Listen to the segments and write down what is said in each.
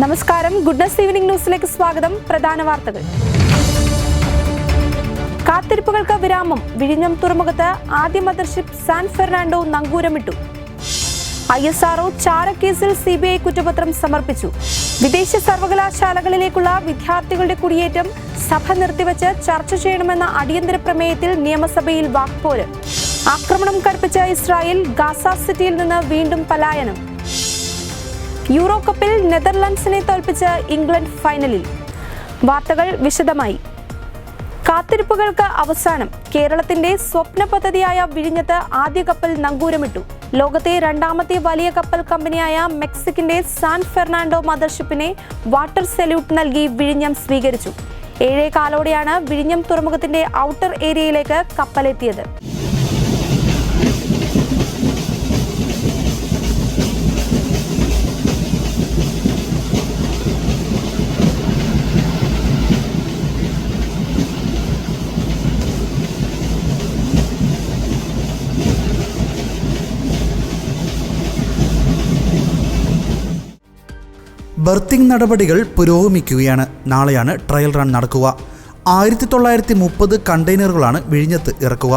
നമസ്കാരം, goodness evening ന്യൂസിലേക്ക് സ്വാഗതം. പ്രധാന വാർത്തകൾ. കാത്തിരിപ്പുകൾക്ക് വിരാമം. വിഴിഞ്ഞം തുറമുഖത്ത് ആദ്യ മദർഷിപ്പ് സാൻ ഫെർണാണ്ടോ നങ്കൂരമിട്ടു. ISRO ചാരക്കേസിൽ CBI കുറ്റപത്രം സമർപ്പിച്ചു. വിദേശ സർവകലാശാലകളിലേക്കുള്ള വിദ്യാർത്ഥികളുടെ കുടിയേറ്റം സഭ നിർത്തിവച്ച് ചർച്ച ചെയ്യണമെന്ന അടിയന്തര പ്രമേയത്തിൽ നിയമസഭയിൽ വാക്പോര്. ആക്രമണം കടുപ്പിച്ച ഇസ്രായേൽ. ഗാസ സിറ്റിയിൽ നിന്ന് വീണ്ടും പലായനം. യൂറോ കപ്പിൽ നെതർലൻഡ്സിനെ തോൽപ്പിച്ച് ഇംഗ്ലണ്ട് ഫൈനലിൽ. വാർത്തകൾ വിശദമായി. കാത്തിരിപ്പുകൾക്ക് അവസാനം. കേരളത്തിന്റെ സ്വപ്ന പദ്ധതിയായ വിഴിഞ്ഞത്ത് ആദ്യ കപ്പൽ നങ്കൂരമിട്ടു. ലോകത്തെ രണ്ടാമത്തെ വലിയ കപ്പൽ കമ്പനിയായ മെക്സിക്കിന്റെ സാൻ ഫെർണാണ്ടോ മദർഷിപ്പിനെ വാട്ടർ സല്യൂട്ട് നൽകി വിഴിഞ്ഞം സ്വീകരിച്ചു. 7:15 വിഴിഞ്ഞം തുറമുഖത്തിന്റെ ഔട്ടർ ഏരിയയിലേക്ക് കപ്പലെത്തിയത്. ബർത്തിങ് നടപടികൾ പുരോഗമിക്കുകയാണ്. നാളെയാണ് ട്രയൽ റൺ നടക്കുക. 1930 കണ്ടെയ്നറുകളാണ് വിഴിഞ്ഞത്ത് ഇറക്കുക.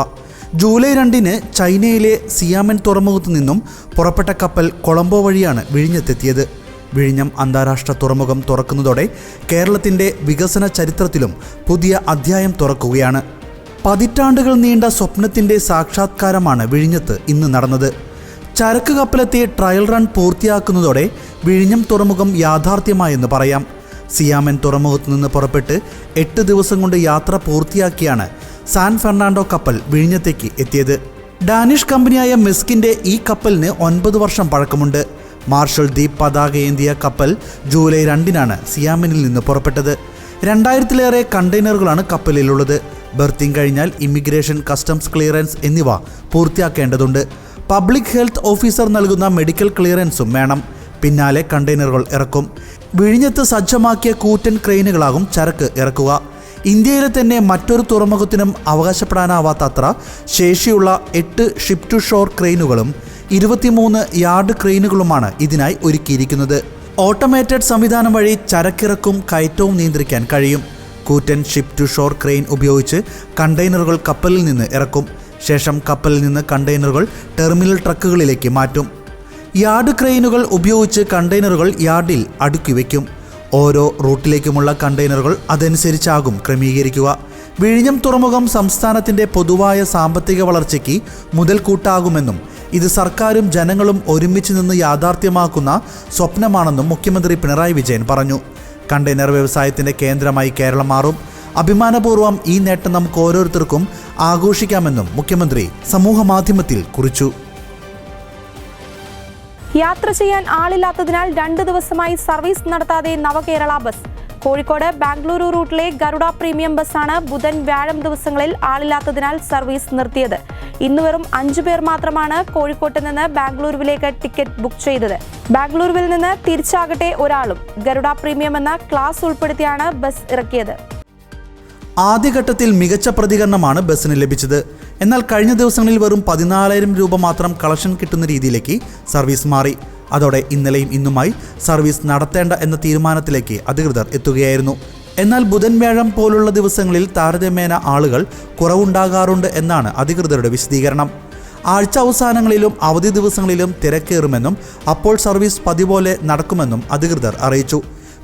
ജൂലൈ 2 ചൈനയിലെ സിയാമൻ തുറമുഖത്തു നിന്നും പുറപ്പെട്ട കപ്പൽ കൊളംബോ വഴിയാണ് വിഴിഞ്ഞത്തെത്തിയത്. വിഴിഞ്ഞം അന്താരാഷ്ട്ര തുറമുഖം തുറക്കുന്നതോടെ കേരളത്തിൻ്റെ വികസന ചരിത്രത്തിലും പുതിയ അധ്യായം തുറക്കുകയാണ്. പതിറ്റാണ്ടുകൾ നീണ്ട സ്വപ്നത്തിൻ്റെ സാക്ഷാത്കാരമാണ് വിഴിഞ്ഞത്ത് ഇന്ന് നടന്നത്. ചരക്ക് കപ്പലെത്തി ട്രയൽ റൺ പൂർത്തിയാക്കുന്നതോടെ വിഴിഞ്ഞം തുറമുഖം യാഥാർത്ഥ്യമായെന്ന് പറയാം. സിയാമൻ തുറമുഖത്തു നിന്ന് പുറപ്പെട്ട് 8 ദിവസം കൊണ്ട് യാത്ര പൂർത്തിയാക്കിയാണ് സാൻ ഫെർണാണ്ടോ കപ്പൽ വിഴിഞ്ഞത്തേക്ക് എത്തിയത്. ഡാനിഷ് കമ്പനിയായ മെസ്കിൻ്റെ ഈ കപ്പലിന് 9 വർഷം പഴക്കമുണ്ട്. മാർഷൽ ദ്വീപ് പതാകയേന്തിയ കപ്പൽ ജൂലൈ 2 സിയാമനിൽ നിന്ന് പുറപ്പെട്ടത്. 2000-ലേറെ കണ്ടെയ്നറുകളാണ് കപ്പലിലുള്ളത്. ബർത്തിങ് കഴിഞ്ഞാൽ ഇമിഗ്രേഷൻ, കസ്റ്റംസ് ക്ലിയറൻസ് എന്നിവ പൂർത്തിയാക്കേണ്ടതുണ്ട്. പബ്ലിക് ഹെൽത്ത് ഓഫീസർ നൽകുന്ന മെഡിക്കൽ ക്ലിയറൻസും വേണം. പിന്നാലെ കണ്ടെയ്നറുകൾ ഇറക്കും. വിഴിഞ്ഞത്ത് സജ്ജമാക്കിയ കൂറ്റൻ ക്രെയിനുകളാകും ചരക്ക് ഇറക്കുക. ഇന്ത്യയിലെ തന്നെ മറ്റൊരു തുറമുഖത്തിനും അവകാശപ്പെടാനാവാത്തത്ര ശേഷിയുള്ള 8 ഷിപ്പ് ടു ഷോർ ക്രെയിനുകളും 23 യാർഡ് ക്രെയിനുകളുമാണ് ഇതിനായി ഒരുക്കിയിരിക്കുന്നത്. ഓട്ടോമേറ്റഡ് സംവിധാനം വഴി ചരക്കിറക്കും കയറ്റവും നിയന്ത്രിക്കാൻ കഴിയും. കൂറ്റൻ ഷിപ്പ് ടു ഷോർ ക്രെയിൻ ഉപയോഗിച്ച് കണ്ടെയ്നറുകൾ കപ്പലിൽ നിന്ന് ഇറക്കും. ശേഷം കപ്പലിൽ നിന്ന് കണ്ടെയ്നറുകൾ ടെർമിനൽ ട്രക്കുകളിലേക്ക് മാറ്റും. യാർഡ് ക്രെയിനുകൾ ഉപയോഗിച്ച് കണ്ടെയ്നറുകൾ യാർഡിൽ അടുക്കി വയ്ക്കും. ഓരോ റൂട്ടിലേക്കുമുള്ള കണ്ടെയ്നറുകൾ അതനുസരിച്ചാകും ക്രമീകരിക്കുക. വിഴിഞ്ഞം തുറമുഖം സംസ്ഥാനത്തിൻ്റെ പൊതുവായ സാമ്പത്തിക വളർച്ചയ്ക്ക് മുതൽക്കൂട്ടാകുമെന്നും ഇത് സർക്കാരും ജനങ്ങളും ഒരുമിച്ച് നിന്ന് യാഥാർത്ഥ്യമാക്കുന്ന സ്വപ്നമാണെന്നും മുഖ്യമന്ത്രി പിണറായി വിജയൻ പറഞ്ഞു. കണ്ടെയ്നർ വ്യവസായത്തിൻ്റെ കേന്ദ്രമായി കേരളം മാറും. അഭിമാനപൂർവ്വം ഈ നേട്ടം നമുക്ക് ഓരോരുത്തർക്കും ആഘോഷിക്കാമെന്നും മുഖ്യമന്ത്രി സമൂഹമാധ്യമത്തിൽ കുറിച്ചു. യാത്ര ചെയ്യാൻ ആളില്ലാത്തതിനാൽ 2 ദിവസമായി സർവീസ് നടത്താതെ നവകേരള ബസ്. കോഴിക്കോട് ബാംഗ്ലൂരു റൂട്ടിലെ ഗരുഡ പ്രീമിയം ബസ്സാണ് ബുധൻ, വ്യാഴം ദിവസങ്ങളിൽ ആളില്ലാത്തതിനാൽ സർവീസ് നിർത്തിയത്. ഇന്ന് വെറും 5 പേർ മാത്രമാണ് കോഴിക്കോട്ട് നിന്ന് ബാംഗ്ലൂരുവിലേക്ക് ടിക്കറ്റ് ബുക്ക് ചെയ്തത്. ബാംഗ്ലൂരുവിൽ നിന്ന് തിരിച്ചാകട്ടെ ഒരാളും. ഗരുഡ പ്രീമിയം എന്ന ക്ലാസ് ഉൾപ്പെടുത്തിയാണ് ബസ് ഇറക്കിയത്. ആദ്യഘട്ടത്തിൽ മികച്ച പ്രതികരണമാണ് ബസ്സിന് ലഭിച്ചത്. എന്നാൽ കഴിഞ്ഞ ദിവസങ്ങളിൽ വെറും 14,000 രൂപ മാത്രം കളക്ഷൻ കിട്ടുന്ന രീതിയിലേക്ക് സർവീസ് മാറി. അതോടെ ഇന്നലെയും ഇന്നുമായി സർവീസ് നടത്തേണ്ട എന്ന തീരുമാനത്തിലേക്ക് അധികൃതർ എത്തുകയായിരുന്നു. എന്നാൽ ബുധൻ, വ്യാഴം പോലുള്ള ദിവസങ്ങളിൽ താരതമ്യേന ആളുകൾ കുറവുണ്ടാകാറുണ്ട് എന്നാണ് അധികൃതരുടെ വിശദീകരണം. ആഴ്ച അവസാനങ്ങളിലും അവധി ദിവസങ്ങളിലും തിരക്കേറുമെന്നും അപ്പോൾ സർവീസ് പതിപോലെ നടക്കുമെന്നും അധികൃതർ അറിയിച്ചു.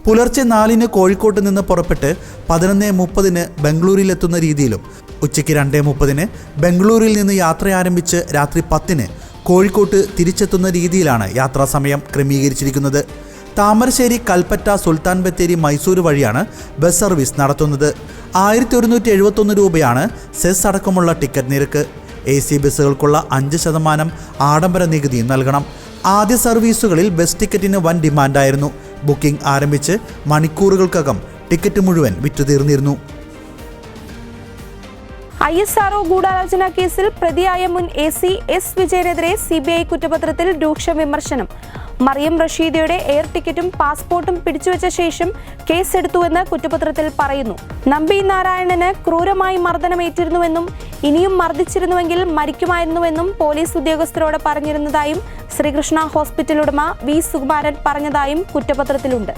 പുലർച്ചെ 4 കോഴിക്കോട്ട് നിന്ന് പുറപ്പെട്ട് 11:30 ബംഗളൂരിലെത്തുന്ന രീതിയിലും ഉച്ചയ്ക്ക് 2:30 ബംഗളൂരിൽ നിന്ന് യാത്ര ആരംഭിച്ച് രാത്രി 10 കോഴിക്കോട്ട് തിരിച്ചെത്തുന്ന രീതിയിലാണ് യാത്രാസമയം ക്രമീകരിച്ചിരിക്കുന്നത്. താമരശ്ശേരി, കൽപ്പറ്റ, സുൽത്താൻ ബത്തേരി, മൈസൂർ വഴിയാണ് ബസ് സർവീസ് നടത്തുന്നത്. 1171 രൂപയാണ് സെസ് അടക്കമുള്ള ടിക്കറ്റ് നിരക്ക്. AC ബസ്സുകൾക്കുള്ള 5% ആഡംബര നികുതി നൽകണം. ആദ്യ സർവീസുകളിൽ ബസ് ടിക്കറ്റിന് വൻ ഡിമാൻഡായിരുന്നു. ബുക്കിംഗ് ആരംഭിച്ച് മണിക്കൂറുകൾക്കകം ടിക്കറ്റ് മുഴുവൻ വിറ്റുതീർന്നിരുന്നു. ISRO ഗൂഢാലോചന കേസിൽ പ്രതിയായ മുൻ AC S വിജയനെതിരെ CBI കുറ്റപത്രത്തിൽ രൂക്ഷ വിമർശനം. മറിയം റഷീദയുടെ എയർ ടിക്കറ്റും പാസ്പോർട്ടും പിടിച്ചുവെച്ച ശേഷം കേസെടുത്തുവെന്ന് കുറ്റപത്രത്തിൽ പറയുന്നു. നമ്പി നാരായണന് ക്രൂരമായി മർദ്ദനമേറ്റിരുന്നുവെന്നും ഇനിയും മർദ്ദിച്ചിരുന്നുവെങ്കിൽ മരിക്കുമായിരുന്നുവെന്നും പോലീസ് ഉദ്യോഗസ്ഥരോട് പറഞ്ഞിരുന്നതായും ശ്രീകൃഷ്ണ ഹോസ്പിറ്റൽ ഉടമ V സുകുമാരൻ പറഞ്ഞതായും കുറ്റപത്രത്തിലുണ്ട്.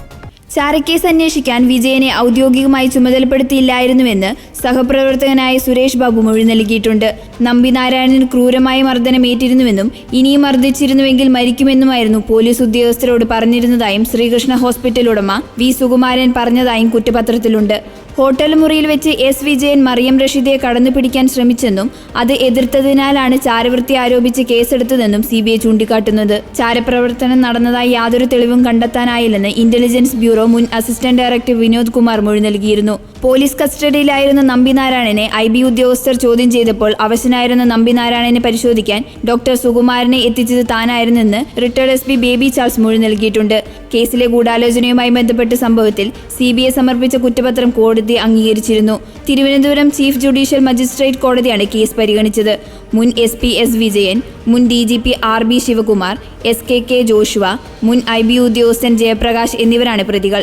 ചാരക്കേസ് അന്വേഷിക്കാൻ വിജയനെ ഔദ്യോഗികമായി ചുമതലപ്പെടുത്തിയില്ലായിരുന്നുവെന്ന് സഹപ്രവർത്തകനായ സുരേഷ് ബാബു മൊഴി നൽകിയിട്ടുണ്ട്. നമ്പിനാരായണന് ക്രൂരമായ മർദ്ദനമേറ്റിരുന്നുവെന്നും ഇനിയും മർദ്ദിച്ചിരുന്നുവെങ്കിൽ മരിക്കുമെന്നുമായിരുന്നു പോലീസ് ഉദ്യോഗസ്ഥരോട് പറഞ്ഞിരുന്നതായും ശ്രീകൃഷ്ണ ഹോസ്പിറ്റൽ ഉടമ വി സുകുമാരൻ പറഞ്ഞതായും കുറ്റപത്രത്തിലുണ്ട്. ഹോട്ടൽ മുറിയിൽ വെച്ച് എസ് വിജയൻ മറിയം റഷീദയെ കടന്നുപിടിക്കാൻ ശ്രമിച്ചെന്നും അത് എതിർത്തതിനാലാണ് ചാരവൃത്തി ആരോപിച്ച് കേസെടുത്തതെന്നും CBI ചൂണ്ടിക്കാട്ടുന്നത്. ചാരപ്രവർത്തനം നടന്നതായി യാതൊരു തെളിവും കണ്ടെത്താനായില്ലെന്ന് ഇന്റലിജൻസ് ബ്യൂറോ മുൻ അസിസ്റ്റന്റ് ഡയറക്ടർ വിനോദ് കുമാർ മൊഴി നൽകിയിരുന്നു. പോലീസ് കസ്റ്റഡിയിലായിരുന്ന നമ്പിനാരായണനെ IB ഉദ്യോഗസ്ഥർ ചോദ്യം ചെയ്തപ്പോൾ അവശനായിരുന്ന നമ്പിനാരായണനെ പരിശോധിക്കാൻ ഡോക്ടർ സുകുമാരനെ എത്തിച്ചത് താനായിരുന്നെന്ന് റിട്ടയർഡ് SP ബേബി ചാൾസ് മൊഴി നൽകിയിട്ടുണ്ട്. കേസിലെ ഗൂഢാലോചനയുമായി ബന്ധപ്പെട്ട സംഭവത്തിൽ CBI സമർപ്പിച്ച കുറ്റപത്രം കോടതി അംഗീകരിച്ചിരുന്നു. തിരുവനന്തപുരം ചീഫ് ജുഡീഷ്യൽ മജിസ്ട്രേറ്റ് കോടതിയാണ് കേസ് പരിഗണിച്ചത്. മുൻ SP S വിജയൻ, മുൻ DGP RB Sivakumar, SKK Joshua, മുൻ IB ഉദ്യോഗസ്ഥൻ ജയപ്രകാശ് എന്നിവരാണ് പ്രതികൾ.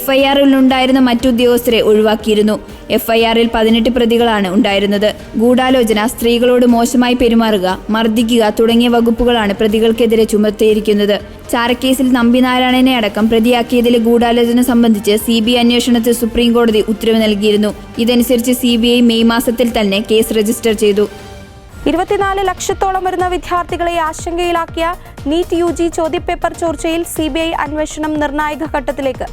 FIR-ലുണ്ടായിരുന്ന മറ്റുദ്യോഗസ്ഥരെ ഒഴിവാക്കിയിരുന്നു. FIR-ൽ 18 പ്രതികളാണ് ഉണ്ടായിരുന്നത്. ഗൂഢാലോചന, സ്ത്രീകളോട് മോശമായി പെരുമാറുക, മർദ്ദിക്കുക തുടങ്ങിയ വകുപ്പുകളാണ് പ്രതികൾക്കെതിരെ ചുമത്തിയിരിക്കുന്നത്. ചാരക്കേസിൽ നമ്പിനാരായണനെ അടക്കം പ്രതിയാക്കിയതിലെ ഗൂഢാലോചന സംബന്ധിച്ച് CBI അന്വേഷണത്തിൽ സുപ്രീം കോടതി ഉത്തരവ് നൽകിയിരുന്നു. ഇതനുസരിച്ച് CBI മെയ് മാസത്തിൽ തന്നെ കേസ് രജിസ്റ്റർ ചെയ്തു. 24 ലക്ഷത്തോളം വരുന്ന വിദ്യാർത്ഥികളെ ആശങ്കയിലാക്കിയ നീറ്റ് UG ചോദ്യപേപ്പർ ചോർച്ചയിൽ CBI അന്വേഷണം നിർണായക ഘട്ടത്തിലേക്ക്.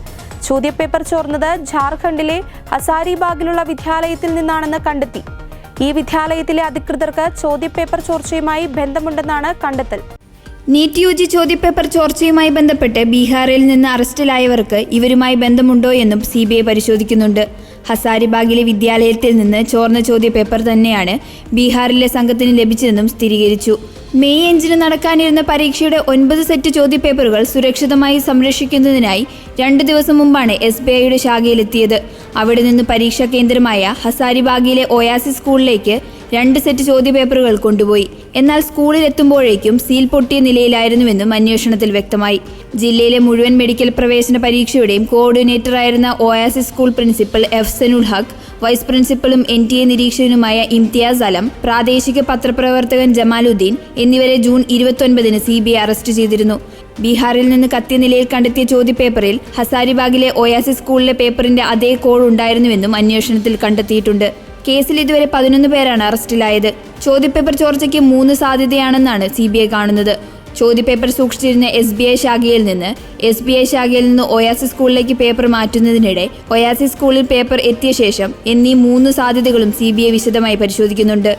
ചോദ്യപേപ്പർ ചോർന്നത് ജാർഖണ്ഡിലെ ഹസാരിബാഗിലുള്ള വിദ്യാലയത്തിൽ നിന്നാണെന്ന് കണ്ടെത്തി. ഈ വിദ്യാലയത്തിലെ അധികൃതർക്ക് ചോദ്യപേപ്പർ ചോർച്ചയുമായി ബന്ധമുണ്ടെന്നാണ് കണ്ടെത്തൽ. നീറ്റ് UG ചോദ്യപേപ്പർ ചോർച്ചയുമായി ബന്ധപ്പെട്ട് ബീഹാറിൽ നിന്ന് അറസ്റ്റിലായവർക്ക് ഇവരുമായി ബന്ധമുണ്ടോ എന്നും CBI പരിശോധിക്കുന്നുണ്ട്. ഹസാരിബാഗിലെ വിദ്യാലയത്തിൽ നിന്ന് ചോർന്ന ചോദ്യപേപ്പർ തന്നെയാണ് ബീഹാറിലെ സംഘത്തിന് ലഭിച്ചതെന്നും സ്ഥിരീകരിച്ചു. മെയ് 5 നടക്കാനിരുന്ന പരീക്ഷയുടെ 9 സെറ്റ് ചോദ്യപേപ്പറുകൾ സുരക്ഷിതമായി സംരക്ഷിക്കുന്നതിനായി 2 ദിവസം മുമ്പാണ് SBIയുടെ ശാഖയിലെത്തിയത്. അവിടെ നിന്ന് പരീക്ഷാ കേന്ദ്രമായ ഹസാരിബാഗിലെ ഒയാസിസ് സ്കൂളിലേക്ക് 2 സെറ്റ് ചോദ്യപേപ്പറുകൾ കൊണ്ടുപോയി. എന്നാൽ സ്കൂളിൽ എത്തുമ്പോഴേക്കും സീൽ പൊട്ടിയ നിലയിലായിരുന്നുവെന്നും അന്വേഷണത്തിൽ വ്യക്തമായി. ജില്ലയിലെ മുഴുവൻ മെഡിക്കൽ പ്രവേശന പരീക്ഷയുടെയും കോർഡിനേറ്ററായിരുന്ന ഒയാസിസ് സ്കൂൾ പ്രിൻസിപ്പൽ എഹ്സനുൽ ഹക്ക്, വൈസ് പ്രിൻസിപ്പലും NTA നിരീക്ഷകനുമായ ഇംതിയാസ് അലം, പ്രാദേശിക പത്രപ്രവർത്തകൻ ജമാലുദ്ദീൻ എന്നിവരെ ജൂൺ 29-ന് CBI അറസ്റ്റ് ചെയ്തിരുന്നു. ബീഹാറിൽ നിന്ന് കത്തിയ നിലയിൽ കണ്ടെത്തിയ ചോദ്യപേപ്പറിൽ ഹസാരിബാഗിലെ ഒയാസിസ് സ്കൂളിലെ പേപ്പറിന്റെ അതേ കോഡ് ഉണ്ടായിരുന്നുവെന്നും അന്വേഷണത്തിൽ കണ്ടെത്തിയിട്ടുണ്ട്. കേസിൽ ഇതുവരെ 11 പേരാണ് അറസ്റ്റിലായത്. ചോദ്യപേപ്പർ ചോർച്ചയ്ക്ക് 3 സാധ്യതയാണെന്നാണ് CBI കാണുന്നത്. ചോദ്യപേപ്പർ സൂക്ഷിച്ചിരുന്ന SBI ശാഖയിൽ നിന്ന് ഒയാസിസ് സ്കൂളിലേക്ക് പേപ്പർ മാറ്റുന്നതിനിടെ ഒയാസിസ് സ്കൂളിൽ പേപ്പർ എത്തിയ ശേഷം എന്നീ 3 സാധ്യതകളും CBI വിശദമായി പരിശോധിക്കുന്നുണ്ട്.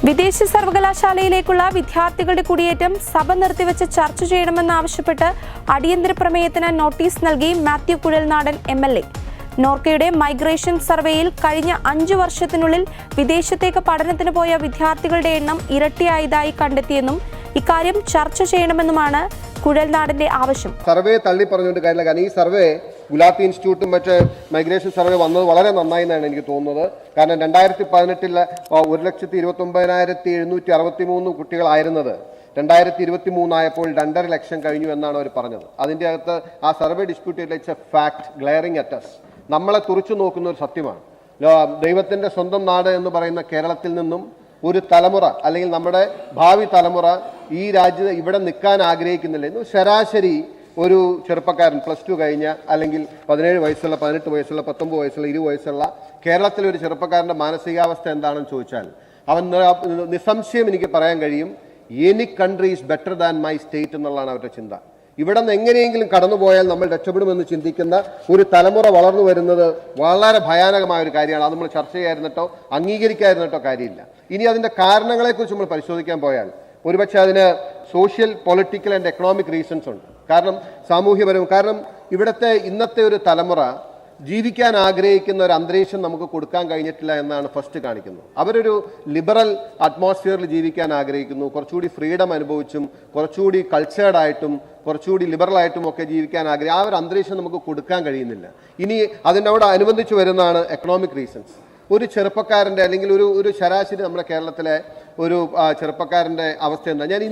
വിദേശ സർവകലാശാലയിലേക്കുള്ള വിദ്യാർത്ഥികളുടെ കുടിയേറ്റം സഭ നിർത്തിവെച്ച് ചർച്ച ചെയ്യണമെന്നാവശ്യപ്പെട്ട് അടിയന്തര പ്രമേയത്തിന് നോട്ടീസ് നൽകി മാത്യു കുഴൽനാടൻ MLA. നോർക്കയുടെ മൈഗ്രേഷൻ സർവേയിൽ കഴിഞ്ഞ 5 വർഷത്തിനുള്ളിൽ വിദേശത്തേക്ക് പഠനത്തിന് പോയ വിദ്യാർത്ഥികളുടെ എണ്ണം ഇരട്ടിയായതായി കണ്ടെത്തിയെന്നും ഇക്കാര്യം ചർച്ച ചെയ്യണമെന്നുമാണ് കുഴൽനാടിന്റെ ആവശ്യം. സർവേ തള്ളി പറഞ്ഞുകൊണ്ട് കാര്യമില്ല. കാരണം ഈ സർവേ ഗുലാത്തി ഇൻസ്റ്റിറ്റ്യൂട്ടും മറ്റ് മൈഗ്രേഷൻ സർവേ വന്നത് വളരെ നന്നായി എന്നാണ് എനിക്ക് തോന്നുന്നത്. കാരണം 2018 1,29,763 കുട്ടികളായിരുന്നത് 2023 ആയപ്പോൾ 2.5 ലക്ഷം കഴിഞ്ഞു എന്നാണ് അവർ പറഞ്ഞത്. അതിൻ്റെ അകത്ത് ആ സർവേ ഡിസ്പ്യൂട്ട് ചെയ്ത it's a fact glaring at us. നമ്മളെ തുറച്ചു നോക്കുന്ന ഒരു സത്യമാണ്. ദൈവത്തിൻ്റെ സ്വന്തം നാട് എന്ന് പറയുന്ന കേരളത്തിൽ നിന്നും ഒരു തലമുറ അല്ലെങ്കിൽ നമ്മുടെ ഭാവി തലമുറ ഈ രാജ്യത്ത് ഇവിടെ നിൽക്കാൻ ആഗ്രഹിക്കുന്നില്ല. ശരാശരി ഒരു ചെറുപ്പക്കാരൻ +2 കഴിഞ്ഞ അല്ലെങ്കിൽ 17 വയസ്സുള്ള 18 വയസ്സുള്ള 19 വയസ്സുള്ള 20 വയസ്സുള്ള കേരളത്തിലെ ഒരു ചെറുപ്പക്കാരൻ്റെ മാനസികാവസ്ഥ എന്താണെന്ന് ചോദിച്ചാൽ അവൻ നിസ്സംശയം എനിക്ക് പറയാൻ കഴിയും, any country is better than my state എന്നുള്ളതാണ് അവരുടെ ചിന്ത. ഇവിടെ നിന്ന് എങ്ങനെയെങ്കിലും കടന്നുപോയാൽ നമ്മൾ രക്ഷപ്പെടുമെന്ന് ചിന്തിക്കുന്ന ഒരു തലമുറ വളർന്നു വരുന്നത് വളരെ ഭയാനകമായ ഒരു കാര്യമാണ്. അത് നമ്മൾ ചർച്ച ചെയ്യാതിരുന്നിട്ടോ അംഗീകരിക്കാതിരുന്നിട്ടോ കാര്യമില്ല. ഇനി അതിൻ്റെ കാരണങ്ങളെക്കുറിച്ച് നമ്മൾ പരിശോധിക്കാൻ പോയാൽ ഒരുപക്ഷെ അതിന് social, political and economic reasons ഉണ്ട്. കാരണം കാരണം ഇവിടുത്തെ ഇന്നത്തെ ഒരു തലമുറ ജീവിക്കാൻ ആഗ്രഹിക്കുന്ന ഒരു അന്തരീക്ഷം നമുക്ക് കൊടുക്കാൻ കഴിഞ്ഞിട്ടില്ല എന്നാണ് ഫസ്റ്റ് കാണിക്കുന്നത്. അവരൊരു ലിബറൽ അറ്റ്മോസ്ഫിയറിൽ ജീവിക്കാൻ ആഗ്രഹിക്കുന്നു. കുറച്ചുകൂടി ഫ്രീഡം അനുഭവിച്ചും കുറച്ചുകൂടി കൾച്ചേർഡായിട്ടും കുറച്ചുകൂടി ലിബറലായിട്ടും ഒക്കെ ജീവിക്കാൻ ആ ഒരു അന്തരീക്ഷം നമുക്ക് കൊടുക്കാൻ കഴിയുന്നില്ല. ഇനി അതിനോട് അനുബന്ധിച്ച് വരുന്നതാണ് എക്കണോമിക് റീസൺസ്. ഒരു ചെറുപ്പക്കാരൻ്റെ അല്ലെങ്കിൽ ഒരു ശരാശരി നമ്മുടെ കേരളത്തിലെ ഒരു ചെറുപ്പക്കാരൻ്റെ അവസ്ഥ എന്താ? ഞാൻ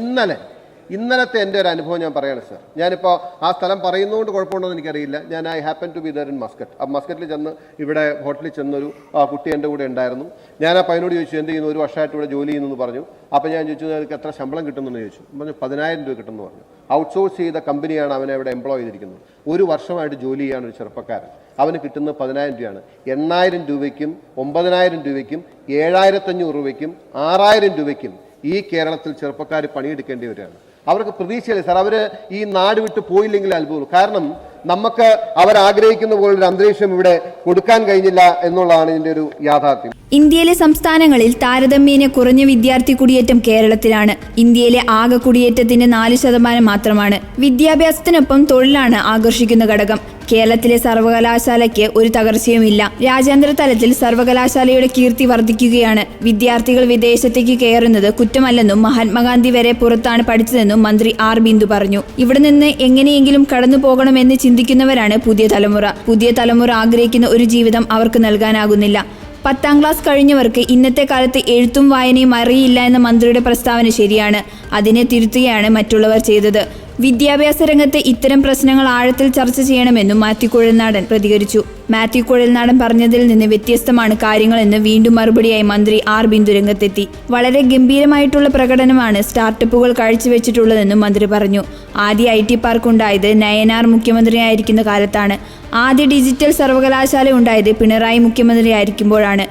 ഇന്നലത്തെ എൻ്റെ ഒരു അനുഭവം ഞാൻ പറയാണ് സർ. ഞാനിപ്പോൾ ആ സ്ഥലം പറയുന്നതുകൊണ്ട് കുഴപ്പമുണ്ടോ എന്ന് എനിക്കറിയില്ല. I happen to be there in Muscat. ആ മസ്കറ്റിൽ ചെന്ന് ഇവിടെ ഹോട്ടലിൽ ചെന്നൊരു കുട്ടി എൻ്റെ കൂടെ ഉണ്ടായിരുന്നു. ഞാൻ ആ പയ്യനോട് ചോദിച്ചു, എന്ത് ചെയ്യുന്നു, ഒരു വർഷമായിട്ട് ഇവിടെ ജോലി ചെയ്യുന്നു പറഞ്ഞു. അപ്പോൾ ഞാൻ ചോദിച്ചു, നിങ്ങൾക്ക് എത്ര ശമ്പളം കിട്ടുമെന്ന് ചോദിച്ചു. പറഞ്ഞു 10,000 രൂപ കിട്ടുമെന്ന് പറഞ്ഞു. ഔട്ട്സോഴ്സ് ചെയ്ത കമ്പനിയാണ് അവനെ ഇവിടെ എംപ്ലോയ് ചെയ്തിരിക്കുന്നത്. ഒരു വർഷമായിട്ട് ജോലി ചെയ്യാണ് ഒരു ചെറുപ്പക്കാരൻ. അവന് കിട്ടുന്നത് 10,000 രൂപയാണ്. 8,000 രൂപയ്ക്കും 9,000 രൂപയ്ക്കും 7,500 രൂപയ്ക്കും 6,000 രൂപയ്ക്കും ഈ കേരളത്തിൽ ചെറുപ്പക്കാർ പണിയെടുക്കേണ്ടി വരികയാണ്. അവർക്ക് പ്രതീക്ഷയില്ല സാർ. അവർ ഈ നാട് വിട്ട് പോയില്ലെങ്കിൽ അത്ഭുതം. കാരണം നമുക്ക് അവരാഗ്രഹിക്കുന്ന പോലൊരു അന്തരീക്ഷം ഇവിടെ കൊടുക്കാൻ കഴിഞ്ഞില്ല എന്നുള്ളതാണ് ഇതിൻ്റെ ഒരു യാഥാർത്ഥ്യം. ഇന്ത്യയിലെ സംസ്ഥാനങ്ങളിൽ താരതമ്യേന കുറഞ്ഞ വിദ്യാർത്ഥി കുടിയേറ്റം കേരളത്തിലാണ്. ഇന്ത്യയിലെ ആകെ കുടിയേറ്റത്തിന്റെ 4% മാത്രമാണ്. വിദ്യാഭ്യാസത്തിനൊപ്പം തൊഴിലാണ് ആകർഷിക്കുന്ന ഘടകം. കേരളത്തിലെ സർവകലാശാലയ്ക്ക് ഒരു തകർച്ചയുമില്ല. രാജ്യാന്തര തലത്തിൽ സർവകലാശാലയുടെ കീർത്തി വർദ്ധിക്കുകയാണ്. വിദ്യാർത്ഥികൾ വിദേശത്തേക്ക് കയറുന്നത് കുറ്റമല്ലെന്നും മഹാത്മാഗാന്ധി വരെ പുറത്താണ് പഠിച്ചതെന്നും മന്ത്രി ആർ ബിന്ദു പറഞ്ഞു. ഇവിടെ നിന്ന് എങ്ങനെയെങ്കിലും കടന്നു പോകണമെന്ന് ചിന്തിക്കുന്നവരാണ് പുതിയ തലമുറ ആഗ്രഹിക്കുന്ന ഒരു ജീവിതം അവർക്ക് നൽകാനാകുന്നില്ല. 10ാം ക്ലാസ് കഴിഞ്ഞവർക്ക് ഇന്നത്തെ കാലത്ത് എഴുത്തും വായനയും അറിയില്ല എന്ന മന്ത്രിയുടെ പ്രസ്താവന ശരിയാണ്. അതിനെ തിരുത്തുകയാണ് മറ്റുള്ളവർ ചെയ്തത്. വിദ്യാഭ്യാസ രംഗത്ത് ഇത്തരം പ്രശ്നങ്ങൾ ആഴത്തിൽ ചർച്ച ചെയ്യണമെന്നും മാത്യു കുഴൽനാടൻ പ്രതികരിച്ചു. മാത്യു കുഴൽനാടൻ പറഞ്ഞതിൽ നിന്ന് വ്യത്യസ്തമാണ് കാര്യങ്ങളെന്ന് വീണ്ടും മറുപടിയായി മന്ത്രി ആർ ബിന്ദു രംഗത്തെത്തി. വളരെ ഗംഭീരമായിട്ടുള്ള പ്രകടനമാണ് സ്റ്റാർട്ടപ്പുകൾ കാഴ്ചവെച്ചിട്ടുള്ളതെന്നും മന്ത്രി പറഞ്ഞു. ആദ്യ IT പാർക്ക് ഉണ്ടായത് നയനാർ മുഖ്യമന്ത്രിയായിരിക്കുന്ന കാലത്താണ്. ആദ്യ ഡിജിറ്റൽ സർവകലാശാല ഉണ്ടായത് പിണറായി മുഖ്യമന്ത്രിയായിരിക്കുമ്പോഴാണ്.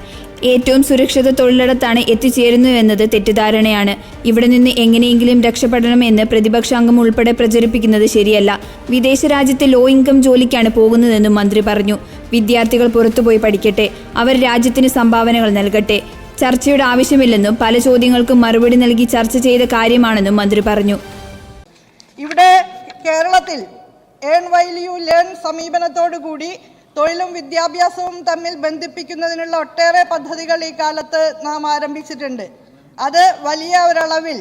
ഏറ്റവും സുരക്ഷിത തൊഴിലിടത്താണ് എത്തിച്ചേരുന്നുവെന്നത് തെറ്റിദ്ധാരണയാണ്. ഇവിടെ നിന്ന് എങ്ങനെയെങ്കിലും രക്ഷപ്പെടണമെന്ന് പ്രതിപക്ഷാംഗം ഉൾപ്പെടെ പ്രചരിപ്പിക്കുന്നത് ശരിയല്ല. വിദേശ രാജ്യത്ത് ലോ ഇൻകം ജോലിക്കാണ് പോകുന്നതെന്നും മന്ത്രി പറഞ്ഞു. വിദ്യാർത്ഥികൾ പുറത്തുപോയി പഠിക്കട്ടെ, അവർ രാജ്യത്തിന് സംഭാവനകൾ നൽകട്ടെ. ചർച്ചയുടെ ആവശ്യമില്ലെന്നും പല ചോദ്യങ്ങൾക്കും മറുപടി നൽകി ചർച്ച ചെയ്ത കാര്യമാണെന്നും മന്ത്രി പറഞ്ഞു. ഇവിടെ കേരളത്തിൽ ഏൺ വൈൽ യു ലേൺ സമീപനത്തോടുകൂടി തൊഴിലും വിദ്യാഭ്യാസവും തമ്മിൽ ബന്ധിപ്പിക്കുന്നതിനുള്ള ഒട്ടേറെ പദ്ധതികൾ ഈ കാലത്ത് നാം ആരംഭിച്ചിട്ടുണ്ട്. അത് വലിയ ഒരളവിൽ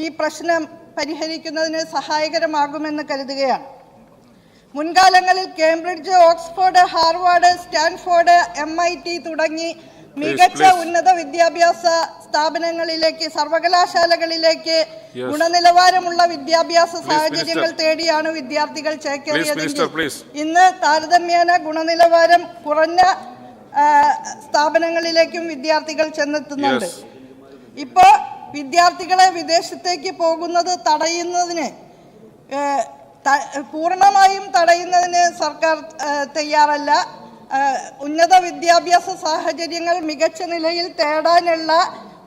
ഈ പ്രശ്നം പരിഹരിക്കുന്നതിന് സഹായകരമാകുമെന്ന് കരുതുകയാണ്. മുൻകാലങ്ങളിൽ Cambridge, Oxford, Harvard, Stanford, MIT തുടങ്ങി മികച്ച ഉന്നത വിദ്യാഭ്യാസ സ്ഥാപനങ്ങളിലേക്ക്, സർവകലാശാലകളിലേക്ക് ഗുണനിലവാരമുള്ള വിദ്യാഭ്യാസ സാഹചര്യങ്ങൾ തേടിയാണ് വിദ്യാർത്ഥികൾ ചേക്കേറിയതെങ്കിൽ ഇന്ന് താരതമ്യേന ഗുണനിലവാരം കുറഞ്ഞ സ്ഥാപനങ്ങളിലേക്കും വിദ്യാർത്ഥികൾ ചെന്നെത്തുന്നുണ്ട്. ഇപ്പോൾ വിദ്യാർത്ഥികളെ വിദേശത്തേക്ക് പോകുന്നത് പൂർണ്ണമായും തടയുന്നതിന് സർക്കാർ തയ്യാറല്ല. ഉന്നത വിദ്യാഭ്യാസ സാഹചര്യങ്ങൾ മികച്ച നിലയിൽ തേടാനുള്ള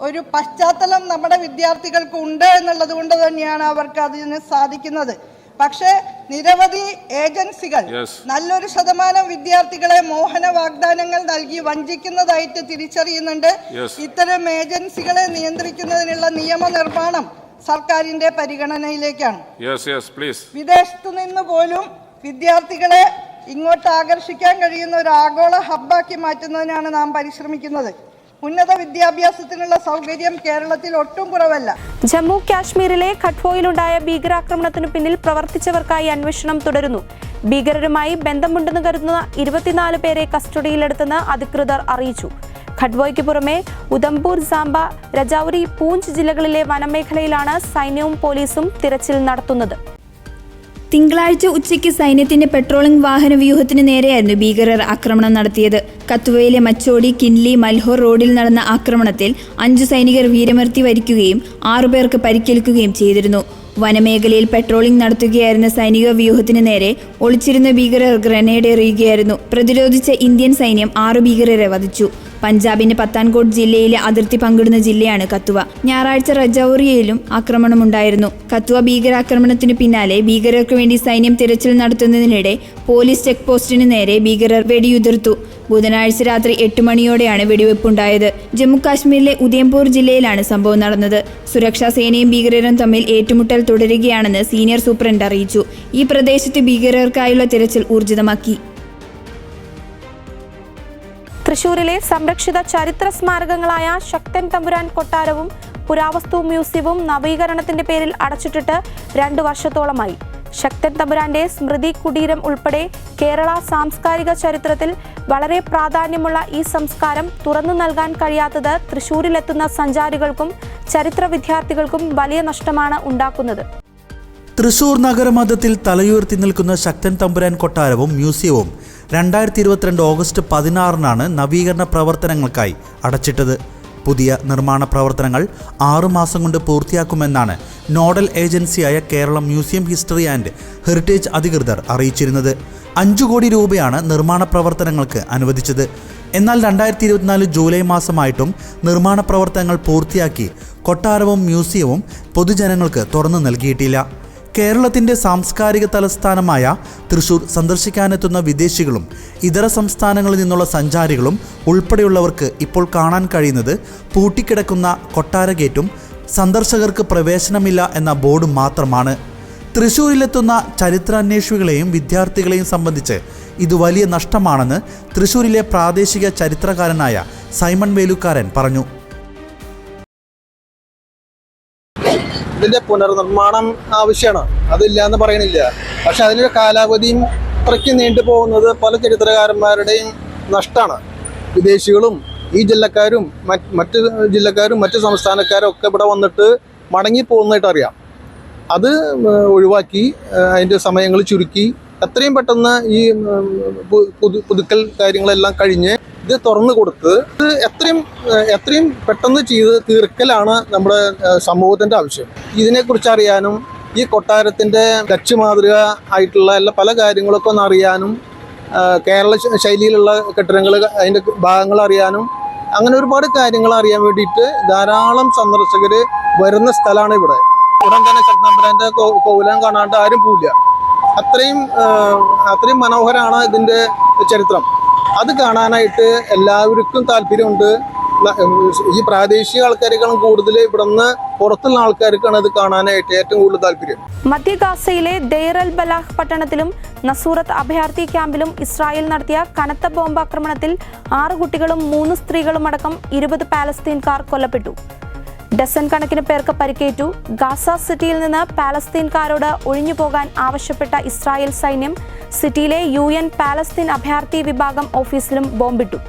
ഒരു പശ്ചാത്തലം നമ്മുടെ വിദ്യാർത്ഥികൾക്ക് ഉണ്ട് എന്നുള്ളത് കൊണ്ട് തന്നെയാണ് അവർക്ക് അതിന് സാധിക്കുന്നത്. പക്ഷേ നിരവധി ഏജൻസികൾ നല്ലൊരു ശതമാനം വിദ്യാർത്ഥികളെ മോഹന വാഗ്ദാനങ്ങൾ നൽകി വഞ്ചിക്കുന്നതായിട്ട് തിരിച്ചറിയുന്നുണ്ട്. ഇത്തരം ഏജൻസികളെ നിയന്ത്രിക്കുന്നതിനുള്ള നിയമനിർമ്മാണം സർക്കാരിന്റെ പരിഗണനയിലേക്കാണ്. വിദേശത്തു നിന്ന് പോലും വിദ്യാർത്ഥികളെ ഇങ്ങോട്ട് ആകർഷിക്കാൻ കഴിയുന്ന ഒരു ആഗോള ഹബ്ബാക്കി മാറ്റുന്നതിനാണ് നാം പരിശ്രമിക്കുന്നത്. ഉന്നത വിദ്യാഭ്യാസത്തിനുള്ള സൗകര്യം കേരളത്തിൽ ഒട്ടും കുറവല്ല. ജമ്മു കാശ്മീരിലെ ഖട്വോയിലുണ്ടായ ഭീകരാക്രമണത്തിനു പിന്നിൽ പ്രവർത്തിച്ചവർക്കായി അന്വേഷണം തുടരുന്നു. ഭീകരരുമായി ബന്ധമുണ്ടെന്ന് കരുതുന്ന 24 പേരെ കസ്റ്റഡിയിലെടുത്തെന്ന് അധികൃതർ അറിയിച്ചു. ഖട്വോയ്ക്ക് പുറമെ ഉധംപൂർ, സാംബ, രജൌരി, പൂഞ്ച് ജില്ലകളിലെ വനമേഖലയിലാണ് സൈന്യവും പോലീസും തിരച്ചിൽ നടത്തുന്നത്. തിങ്കളാഴ്ച ഉച്ചയ്ക്ക് സൈന്യത്തിന്റെ പെട്രോളിംഗ് വാഹന വ്യൂഹത്തിന് നേരെയായിരുന്നു ഭീകരർ ആക്രമണം നടത്തിയത്. കത്വയിലെ മച്ചോടി, കിൻലി, മൽഹോർ റോഡിൽ നടന്ന ആക്രമണത്തിൽ 5 സൈനികർ വീരമൃത്യു വരിക്കുകയും 6 പേർക്ക് പരിക്കേൽക്കുകയും ചെയ്തിരുന്നു. വനമേഖലയിൽ പെട്രോളിംഗ് നടത്തുകയായിരുന്ന സൈനിക വ്യൂഹത്തിന് നേരെ ഒളിച്ചിരുന്ന ഭീകരർ ഗ്രനേഡ് എറിയുകയായിരുന്നു. പ്രതിരോധിച്ച ഇന്ത്യൻ സൈന്യം 6 ഭീകരരെ വധിച്ചു. പഞ്ചാബിന്റെ പത്താൻകോട്ട് ജില്ലയിലെ അതിർത്തി പങ്കിടുന്ന ജില്ലയാണ് കത്വ. ഞായറാഴ്ച രജൌരിയിലും ആക്രമണമുണ്ടായിരുന്നു. കത്വ ഭീകരാക്രമണത്തിനു പിന്നാലെ ഭീകരർക്ക് വേണ്ടി സൈന്യം തിരച്ചിൽ നടത്തുന്നതിനിടെ പോലീസ് ചെക്ക് പോസ്റ്റിന് നേരെ ഭീകരർ വെടിയുതിർത്തു. ബുധനാഴ്ച രാത്രി 8 മണിയോടെയാണ് വെടിവെപ്പുണ്ടായത്. ജമ്മു കാശ്മീരിലെ ഉദയംപൂർ ജില്ലയിലാണ് സംഭവം നടന്നത്. സുരക്ഷാ സേനയും ഭീകരരും തമ്മിൽ ഏറ്റുമുട്ടൽ തുടരുകയാണെന്ന് സീനിയർ സൂപ്രണ്ട് അറിയിച്ചു. ഈ പ്രദേശത്ത് ഭീകരർക്കായുള്ള തിരച്ചിൽ ഊർജിതമാക്കി. തൃശൂരിലെ സംരക്ഷിത ചരിത്ര സ്മാരകങ്ങളായ ശക്തൻ തമ്പുരാൻ കൊട്ടാരവും പുരാവസ്തു മ്യൂസിയവും നവീകരണത്തിന്റെ പേരിൽ അടച്ചിട്ടിട്ട് 2 വർഷത്തോളമായി. ശക്തൻ തമ്പുരാന്റെ സ്മൃതി കുടീരം ഉൾപ്പെടെ കേരള സാംസ്കാരിക ചരിത്രത്തിൽ വളരെ പ്രാധാന്യമുള്ള ഈ സംസ്കാരം തുറന്നു നൽകാൻ കഴിയാത്തത് തൃശൂരിലെത്തുന്ന സഞ്ചാരികൾക്കും ചരിത്ര വിദ്യാർത്ഥികൾക്കും വലിയ നഷ്ടമാണ് ഉണ്ടാക്കുന്നത്. തൃശൂർ നഗരമധ്യത്തിൽ തലയുയർത്തി നിൽക്കുന്ന ശക്തൻ തമ്പുരാൻ കൊട്ടാരവും മ്യൂസിയവും 2022 ഓഗസ്റ്റ് 16 നവീകരണ പ്രവർത്തനങ്ങൾക്കായി അടച്ചിട്ടത്. പുതിയ നിർമ്മാണ പ്രവർത്തനങ്ങൾ 6 മാസം കൊണ്ട് പൂർത്തിയാക്കുമെന്നാണ് നോഡൽ ഏജൻസിയായ Keralam museum history and heritage അധികൃതർ അറിയിച്ചിരുന്നത്. 5 കോടി രൂപയാണ് നിർമ്മാണ പ്രവർത്തനങ്ങൾക്ക് അനുവദിച്ചത്. എന്നാൽ 2024 ജൂലൈ മാസമായിട്ടും നിർമ്മാണ പ്രവർത്തനങ്ങൾ പൂർത്തിയാക്കി കൊട്ടാരവും മ്യൂസിയവും പൊതുജനങ്ങൾക്ക് തുറന്നു നൽകിയിട്ടില്ല. കേരളത്തിൻ്റെ സാംസ്കാരിക തലസ്ഥാനമായ തൃശൂർ സന്ദർശിക്കാനെത്തുന്ന വിദേശികളും ഇതര സംസ്ഥാനങ്ങളിൽ നിന്നുള്ള സഞ്ചാരികളും ഉൾപ്പെടെയുള്ളവർക്ക് ഇപ്പോൾ കാണാൻ കഴിയുന്നത് പൂട്ടിക്കിടക്കുന്ന കൊട്ടാര ഗേറ്റും സന്ദർശകർക്ക് പ്രവേശനമില്ല എന്ന ബോർഡും മാത്രമാണ്. തൃശൂരിലെത്തുന്ന ചരിത്രാന്വേഷികളെയും വിദ്യാർത്ഥികളെയും സംബന്ധിച്ച് ഇത് വലിയ നഷ്ടമാണെന്ന് തൃശൂരിലെ പ്രാദേശിക ചരിത്രകാരനായ സൈമൺ വേലുക്കാരൻ പറഞ്ഞു. ഇതിന്റെ പുനർനിർമ്മാണം ആവശ്യമാണ്, അതില്ല എന്ന് പറയണില്ല. പക്ഷെ അതിൻ്റെ കാലാവധിയും അത്രയ്ക്ക് നീണ്ടു പോകുന്നത് പല ചരിത്രകാരന്മാരുടെയും നഷ്ടമാണ്. വിദേശികളും ഈ ജില്ലക്കാരും മറ്റ് ജില്ലക്കാരും മറ്റ് സംസ്ഥാനക്കാരും ഒക്കെ ഇവിടെ വന്നിട്ട് മടങ്ങിപ്പോകുന്നതായിട്ട് അറിയാം. അത് ഒഴിവാക്കി അതിൻ്റെ സമയങ്ങൾ ചുരുക്കി എത്രയും പെട്ടെന്ന് ഈ പുതുക്കൽ കാര്യങ്ങളെല്ലാം കഴിഞ്ഞ് ഇത് തുറന്നു കൊടുത്ത് ഇത് എത്രയും പെട്ടെന്ന് ചെയ്ത് തീർക്കലാണ് നമ്മുടെ സമൂഹത്തിൻ്റെ ആവശ്യം. ഇതിനെക്കുറിച്ച് അറിയാനും ഈ കൊട്ടാരത്തിൻ്റെ ഡച്ച് മാതൃക ആയിട്ടുള്ള എല്ലാ പല കാര്യങ്ങളൊക്കെ ഒന്ന് അറിയാനും കേരള ശൈലിയിലുള്ള കെട്ടിടങ്ങൾ അതിൻ്റെ ഭാഗങ്ങൾ അറിയാനും അങ്ങനെ ഒരുപാട് കാര്യങ്ങൾ അറിയാൻ വേണ്ടിയിട്ട് ധാരാളം സന്ദർശകർ വരുന്ന സ്ഥലമാണ് ഇവിടെ. ഉടൻ തന്നെ ശക്തമ്പരാൻ്റെ കോവിലം കാണാണ്ട് ആരും പോവില്ല. അത്രയും മനോഹരമാണ് ഇതിൻ്റെ ചരിത്രം. അത് കാണാനായിട്ട് എല്ലാവർക്കും താല്പര്യമുണ്ട്. ഈ പ്രാദേശിക ആൾക്കാരെക്കാളും കൂടുതൽ ഇവിടുന്ന് പുറത്തുള്ള ആൾക്കാർക്കാണ് അത് കാണാനായിട്ട് ഏറ്റവും കൂടുതൽ താല്പര്യം. മധ്യ ഗാസയിലെ ദെയർ അൽ ബലാഹ് പട്ടണത്തിലും നസൂറത്ത് അഭയാർത്ഥി ക്യാമ്പിലും ഇസ്രായേൽ നടത്തിയ കനത്ത ബോംബാക്രമണത്തിൽ 6 കുട്ടികളും 3 സ്ത്രീകളും അടക്കം 20 പാലസ്തീൻകാർ കൊല്ലപ്പെട്ടു. ഡസൻ കണക്കിന് പേർക്ക് പരിക്കേറ്റു. ഗാസ സിറ്റിയിൽ നിന്ന് പാലസ്തീൻകാരോട് ഒഴിഞ്ഞുപോകാൻ ആവശ്യപ്പെട്ട ഇസ്രായേൽ സൈന്യം സിറ്റിയിലെ UN പാലസ്തീൻ അഭയാർത്ഥി വിഭാഗം ഓഫീസിലും ബോംബിട്ടു.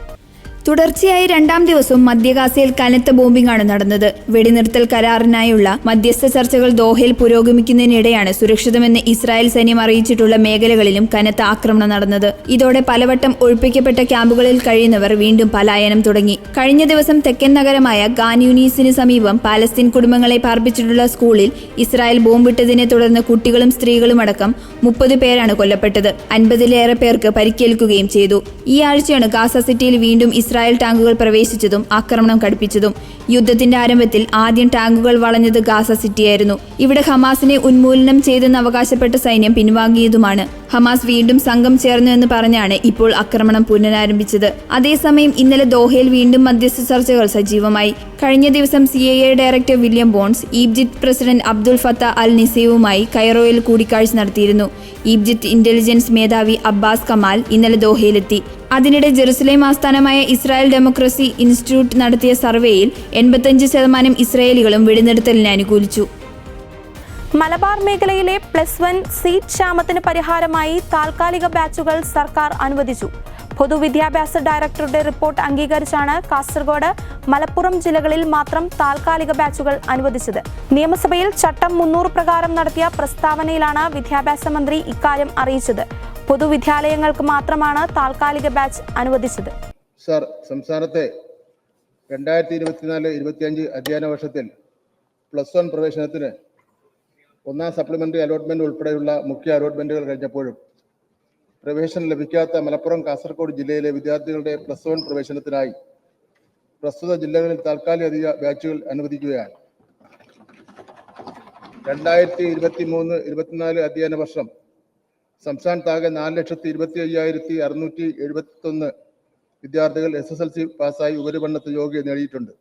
തുടർച്ചയായി 2ാം ദിവസവും മധ്യഗാസയിൽ കനത്ത ബോംബിംഗാണ് നടന്നത്. വെടിനിർത്തൽ കരാറിനായുള്ള മധ്യസ്ഥ ചർച്ചകൾ ദോഹയിൽ പുരോഗമിക്കുന്നതിനിടെയാണ് സുരക്ഷിതമെന്ന് ഇസ്രായേൽ സൈന്യം അറിയിച്ചിട്ടുള്ള മേഖലകളിലും കനത്ത ആക്രമണം നടന്നത്. ഇതോടെ പലവട്ടം ഒഴിപ്പിക്കപ്പെട്ട ക്യാമ്പുകളിൽ കഴിയുന്നവർ വീണ്ടും പലായനം തുടങ്ങി. കഴിഞ്ഞ ദിവസം തെക്കൻ നഗരമായ ഗാൻ യൂനീസിന് സമീപം പാലസ്തീൻ കുടുംബങ്ങളെ പാർപ്പിച്ചിട്ടുള്ള സ്കൂളിൽ ഇസ്രായേൽ ബോംബിട്ടതിനെ തുടർന്ന് കുട്ടികളും സ്ത്രീകളും അടക്കം 30 പേരാണ് കൊല്ലപ്പെട്ടത്. 50-ലേറെ പേർക്ക് പരിക്കേൽക്കുകയും ചെയ്തു. ഈ ആഴ്ചയാണ് ഗാസ സിറ്റിയിൽ വീണ്ടും ഇസ്രായേൽ ടാങ്കുകൾ പ്രവേശിച്ചതും ആക്രമണം കടുപ്പിച്ചതും. യുദ്ധത്തിന്റെ ആരംഭത്തിൽ ആദ്യം ടാങ്കുകൾ വളഞ്ഞത് ഗാസ സിറ്റിയായിരുന്നു. ഇവിടെ ഹമാസിനെ ഉന്മൂലനം ചെയ്തെന്ന് അവകാശപ്പെട്ട സൈന്യം പിൻവാങ്ങിയതുമാണ്. ഹമാസ് വീണ്ടും സംഘം ചേർന്നു എന്ന് പറഞ്ഞാണ് ഇപ്പോൾ ആക്രമണം പുനരാരംഭിച്ചത്. അതേസമയം ഇന്നലെ ദോഹയിൽ വീണ്ടും മധ്യസ്ഥ ചർച്ചകൾ സജീവമായി. കഴിഞ്ഞ ദിവസം CIA director William Burns Egypt president Abdul Fattah al നിസയുമായി കൈറോയിൽ കൂടിക്കാഴ്ച നടത്തിയിരുന്നു. ഈജിപ്ത് ഇന്റലിജൻസ് മേധാവി അബ്ബാസ് കമാൽ ഇന്നലെ ദോഹയിലെത്തി. അതിനിടെ ജെറുസലേം ആസ്ഥാനമായ ഇസ്രായേൽ ഡെമോക്രസി ഇൻസ്റ്റിറ്റ്യൂട്ട് നടത്തിയ സർവേയിൽ 85% ഇസ്രായേലികളും വെടിനിർത്തലിനെ അനുകൂലിച്ചു. മലബാർ മേഖലയിലെ +1 സീറ്റ് ക്ഷാമത്തിന് പരിഹാരമായി താൽക്കാലിക ബാച്ചുകൾ സർക്കാർ അനുവദിച്ചു. പൊതുവിദ്യാഭ്യാസ ഡയറക്ടറുടെ റിപ്പോർട്ട് അംഗീകരിച്ചാണ് കാസർഗോഡ്, മലപ്പുറം ജില്ലകളിൽ മാത്രം താൽക്കാലിക ബാച്ചുകൾ അനുവദിച്ചത്. നിയമസഭയിൽ ചട്ടം 300 പ്രകാരം നടത്തിയ പ്രസ്താവനയിലാണ് വിദ്യാഭ്യാസ മന്ത്രി ഇക്കാര്യം അറിയിച്ചത്. പൊതുവിദ്യാലയങ്ങൾക്ക് മാത്രമാണ് താൽക്കാലിക ബാച്ച് അനുവദിച്ചത്. സർ, സംസ്ഥാനത്തെ 2024-25 അധ്യയന വർഷത്തിൽ +1 പ്രവേശനത്തിന് 1ാം സപ്ലിമെന്ററി അലോട്ട്മെന്റ് ഉൾപ്പെടെയുള്ള മുഖ്യ അലോട്ട്മെന്റുകൾ കഴിഞ്ഞപ്പോഴും പ്രവേശനം ലഭിക്കാത്ത മലപ്പുറം, കാസർഗോഡ് ജില്ലയിലെ വിദ്യാർത്ഥികളുടെ +1 പ്രവേശനത്തിനായി പ്രസ്തുത ജില്ലകളിൽ താൽക്കാലിക ബാച്ചുകൾ അനുവദിക്കുകയാണ്. 2023-24 അധ്യയന വർഷം സംസ്ഥാനത്താകെ 4,25,671 വിദ്യാർത്ഥികൾ SSLC പാസ്സായി ഉപരിപഠനത്തിന് യോഗ്യത നേടിയിട്ടുണ്ട്.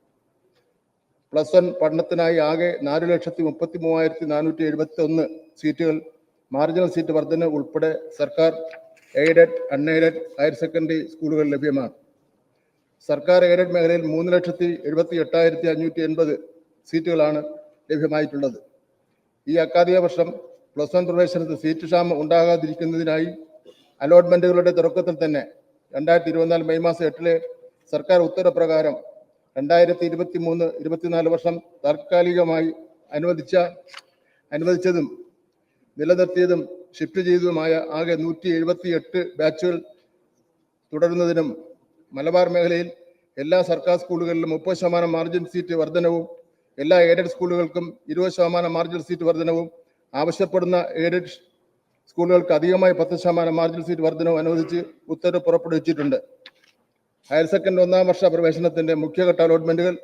+1 പഠനത്തിനായി ആകെ 4,33,471 സീറ്റുകൾ മാർജിനൽ സീറ്റ് വർധന ഉൾപ്പെടെ സർക്കാർ എയ്ഡഡ്, അൺഎയ്ഡഡ് ഹയർ സെക്കൻഡറി സ്കൂളുകൾ ലഭ്യമാണ്. സർക്കാർ എയ്ഡഡ് മേഖലയിൽ 3,78,580 സീറ്റുകളാണ് ലഭ്യമായിട്ടുള്ളത്. ഈ അക്കാദമിക വർഷം +1 പ്രവേശനത്തിൽ സീറ്റ് ക്ഷാമം ഉണ്ടാകാതിരിക്കുന്നതിനായി അലോട്ട്മെന്റുകളുടെ തുടക്കത്തിൽ തന്നെ 2024 മെയ് മാസം 8 സർക്കാർ ഉത്തരപ്രകാരം 2023-24 വർഷം താൽക്കാലികമായി അനുവദിച്ചതും നിലനിർത്തിയതും ഷിഫ്റ്റ് ചെയ്തതുമായ ആകെ 178 ബാച്ചുകൾ തുടരുന്നതിനും മലബാർ മേഖലയിൽ എല്ലാ സർക്കാർ സ്കൂളുകളിലും 30% മാർജിൻ സീറ്റ് വർധനവും എല്ലാ എയ്ഡഡ് സ്കൂളുകൾക്കും 20% മാർജിൻ സീറ്റ് വർധനവും ആവശ്യപ്പെടുന്ന എയ്ഡഡ് സ്കൂളുകൾക്ക് അധികമായി 10% മാർജിൻ സീറ്റ് വർധനവും അനുവദിച്ച് ഉത്തരവ് പുറപ്പെടുവിച്ചിട്ടുണ്ട്. ഹയർ സെക്കൻഡറി 1ാം വർഷ പ്രവേശനത്തിന്റെ മുഖ്യഘട്ട അലോട്ട്മെന്റുകൾ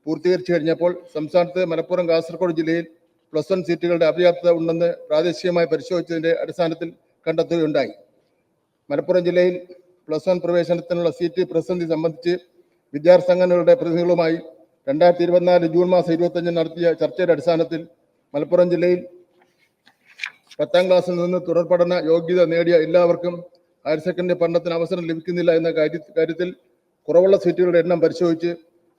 പൂർത്തീകരിച്ചു കഴിഞ്ഞപ്പോൾ സംസ്ഥാനത്ത് മലപ്പുറം കാസർഗോഡ് ജില്ലയിൽ +1 സീറ്റുകളുടെ അപര്യാപ്തത ഉണ്ടെന്ന് പ്രാദേശികമായി പരിശോധിച്ചതിന്റെ അടിസ്ഥാനത്തിൽ കണ്ടെത്തുകയുണ്ടായി. മലപ്പുറം ജില്ലയിൽ +1 പ്രവേശനത്തിനുള്ള സീറ്റ് പ്രതിസന്ധി സംബന്ധിച്ച് വിദ്യാർത്ഥി സംഘടനകളുടെ പ്രതിനിധികളുമായി 2024 ജൂൺ മാസം 25 നടത്തിയ ചർച്ചയുടെ അടിസ്ഥാനത്തിൽ മലപ്പുറം ജില്ലയിൽ 10ാം ക്ലാസ്സിൽ നിന്ന് തുടർ പഠന യോഗ്യത നേടിയ എല്ലാവർക്കും ഹയർ സെക്കൻഡറി പഠനത്തിന് അവസരം ലഭിക്കുന്നില്ല എന്ന കാര്യത്തിൽ കുറവുള്ള സീറ്റുകളുടെ എണ്ണം പരിശോധിച്ച്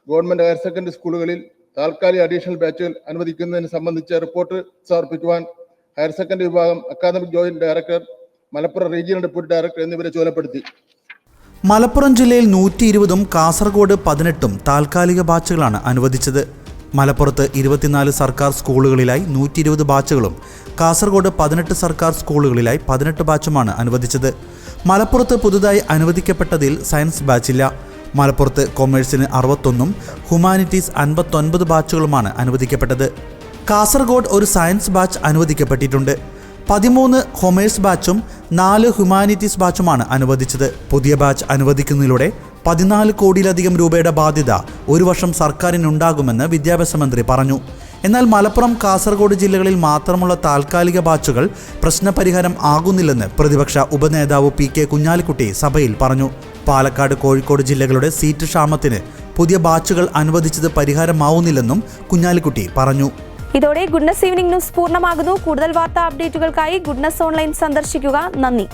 ഗവൺമെന്റ് ഹയർ സെക്കൻഡറി സ്കൂളുകളിൽ താൽക്കാലിക അഡീഷണൽ ബാച്ചുകൾ അനുവദിക്കുന്നതിന് സംബന്ധിച്ച റിപ്പോർട്ട് സമർപ്പിക്കുവാൻ ഹയർ സെക്കൻഡറി വിഭാഗം academic joint director, Malappuram regional deputy director എന്നിവരെ ചുമതലപ്പെടുത്തി. മലപ്പുറം ജില്ലയിൽ 120ഉം കാസർഗോഡ് 18ഉം താൽക്കാലിക ബാച്ചുകളാണ് അനുവദിച്ചത്. മലപ്പുറത്ത് 24 സർക്കാർ സ്കൂളുകളിലായി 120 ബാച്ചുകളും കാസർഗോഡ് 18 സർക്കാർ സ്കൂളുകളിലായി 18 ബാച്ചുമാണ് അനുവദിച്ചത്. മലപ്പുറത്ത് പുതുതായി അനുവദിക്കപ്പെട്ടതിൽ സയൻസ് ബാച്ചില്ല. മലപ്പുറത്ത് കൊമേഴ്സിന് 61ഉം ഹ്യൂമാനിറ്റീസ് 59 ബാച്ചുകളുമാണ് അനുവദിക്കപ്പെട്ടത്. കാസർഗോഡ് ഒരു സയൻസ് ബാച്ച് അനുവദിക്കപ്പെട്ടിട്ടുണ്ട്. 13 കൊമേഴ്സ് ബാച്ചും 4 ഹ്യൂമാനിറ്റീസ് ബാച്ചുമാണ് അനുവദിച്ചത്. പുതിയ ബാച്ച് അനുവദിക്കുന്നതിലൂടെ 14 കോടിയിലധികം രൂപയുടെ ബാധ്യത ഒരു വർഷം സർക്കാരിനുണ്ടാകുമെന്ന് വിദ്യാഭ്യാസ മന്ത്രി പറഞ്ഞു. എന്നാൽ മലപ്പുറം, കാസർഗോഡ് ജില്ലകളിൽ മാത്രമുള്ള താൽക്കാലിക ബാച്ചുകൾ പ്രശ്നപരിഹാരം ആകുന്നില്ലെന്ന് പ്രതിപക്ഷ ഉപനേതാവ് PK കുഞ്ഞാലിക്കുട്ടി സഭയിൽ പറഞ്ഞു. പാലക്കാട്, കോഴിക്കോട് ജില്ലകളുടെ സീറ്റ് ക്ഷാമത്തിന് പുതിയ ബാച്ചുകൾ അനുവദിച്ചത് പരിഹാരമാവുന്നില്ലെന്നും കുഞ്ഞാലിക്കുട്ടി പറഞ്ഞു. ഇതോടെ ഗുഡ്നസ് ഈവനിംഗ് ന്യൂസ് പൂർണ്ണമാകുന്നു. കൂടുതൽ വാർത്താ അപ്ഡേറ്റുകൾക്കായി ഗുഡ്നസ് ഓൺലൈൻ സന്ദർശിക്കുക. നന്ദി.